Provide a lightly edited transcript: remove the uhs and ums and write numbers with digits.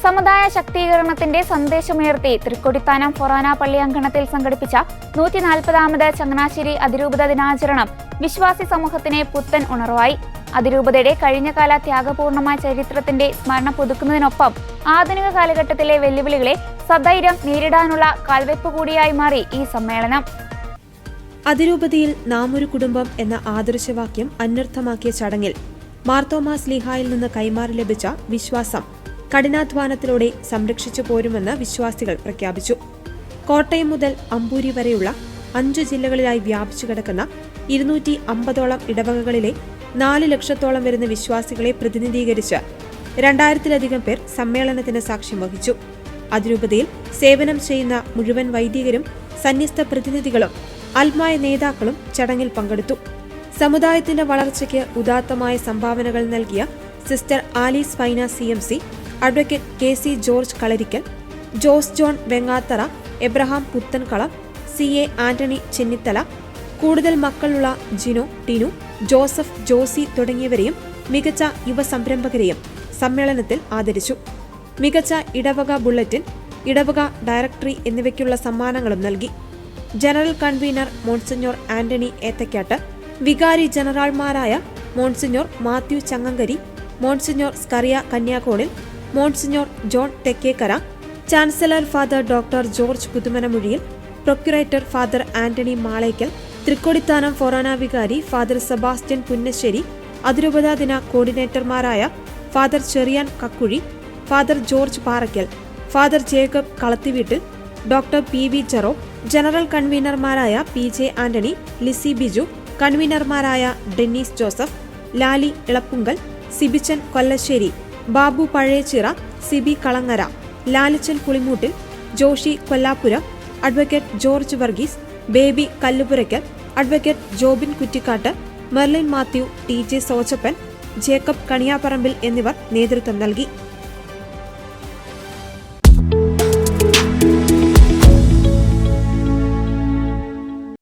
സമുദായ ശാക്തീകരണത്തിന്റെ സന്ദേശമുയർത്തി തൃക്കൊടിത്താനം ഫൊറാന പള്ളി അങ്കണത്തിൽ സംഘടിപ്പിച്ച 140ാമത് ചങ്ങനാശ്ശേരി അതിരൂപത ദിനാചരണം വിശ്വാസി സമൂഹത്തിന് പുത്തൻ ഉണർവായി. അതിരൂപതയുടെ കഴിഞ്ഞകാല ത്യാഗപൂർണമായ ചരിത്രത്തിന്റെ സ്മരണ പുതുക്കുന്നതിനൊപ്പം ആധുനിക കാലഘട്ടത്തിലെ വെല്ലുവിളികളെ സധൈര്യം നേരിടാനുള്ള കാൽവെപ്പ് കൂടിയായി മാറി ഈ സമ്മേളനം. അതിരൂപതയിൽ നാം ഒരു കുടുംബം എന്ന ആദർശവാക്യം അന്വർത്ഥമാക്കിയ ചടങ്ങിൽ മാർത്തോമാ ശ്ലീഹായിൽ നിന്ന് കൈമാറി ലഭിച്ച വിശ്വാസം കഠിനാധ്വാനത്തിലൂടെ സംരക്ഷിച്ചു പോരുമെന്ന് വിശ്വാസികൾ പ്രഖ്യാപിച്ചു. കോട്ടയം മുതൽ അമ്പൂരി വരെയുള്ള 5 ജില്ലകളിലായി വ്യാപിച്ചു കിടക്കുന്ന 250ഓളം ഇടവകകളിലെ 4 ലക്ഷത്തോളം വരുന്ന വിശ്വാസികളെ പ്രതിനിധീകരിച്ച് 2000-ലധികം പേർ സമ്മേളനത്തിന് സാക്ഷ്യം വഹിച്ചു. അതിരൂപതയിൽ സേവനം ചെയ്യുന്ന മുഴുവൻ വൈദികരും സന്യസ്ത പ്രതിനിധികളും അൽമായ നേതാക്കളും ചടങ്ങിൽ പങ്കെടുത്തു. സമുദായത്തിന്റെ വളർച്ചയ്ക്ക് ഉദാത്തമായ സംഭാവനകൾ നൽകിയ sister Alice Fina CMC, advocate KC George Kalarickal, Jose John Vengathara, Abraham Puthenkalam, CA Antony Chennithala, കൂടുതൽ മക്കളുള്ള ജിനോ, ടിനു, ജോസഫ്, ജോസി തുടങ്ങിയവരെയും മികച്ച യുവസംരംഭകരെയും സമ്മേളനത്തിൽ ആദരിച്ചു. മികച്ച ഇടവക ബുള്ളറ്റിൻ, ഇടവക ഡയറക്ടറി എന്നിവയ്ക്കുള്ള സമ്മാനങ്ങളും നൽകി. General convener monsignor Antony Ethakkattu, വികാരി ജനറൽമാരായ monsignor Mathew Changankari, monsignor Scaria Kanyakonil, monsignor John Thekkekara, chancellor father doctor George Puthumanamuzhiyil, procurator father Antony Malackal, Thrikkodithanam ഫൊറാന വികാരി ഫാദർ സെബാസ്റ്റ്യൻ പുന്നശ്ശേരി, അതിരൂപത ദിന കോർഡിനേറ്റർമാരായ father Cherian Kakkuzhy, father George Parackal, father Jacob Kalathiveettil, doctor PV Chero, general കൺവീനർമാരായ PJ ആന്റണി, ലിസി ബിജു, കൺവീനർമാരായ Dennis Joseph, Lali Elappunkal, Sibichan Kollassery, Babu Pazhayachira, Siby Kalangara, Lalichan Pulimoottil, Joshi Kollapuram, advocate George Varghese, Baby Kallupurackal, advocate Jobin Kuttikkattu, Merlin Mathew, TJ Sochappan, Jacob Kaniyaparambil എന്നിവർ നേതൃത്വം നൽകി.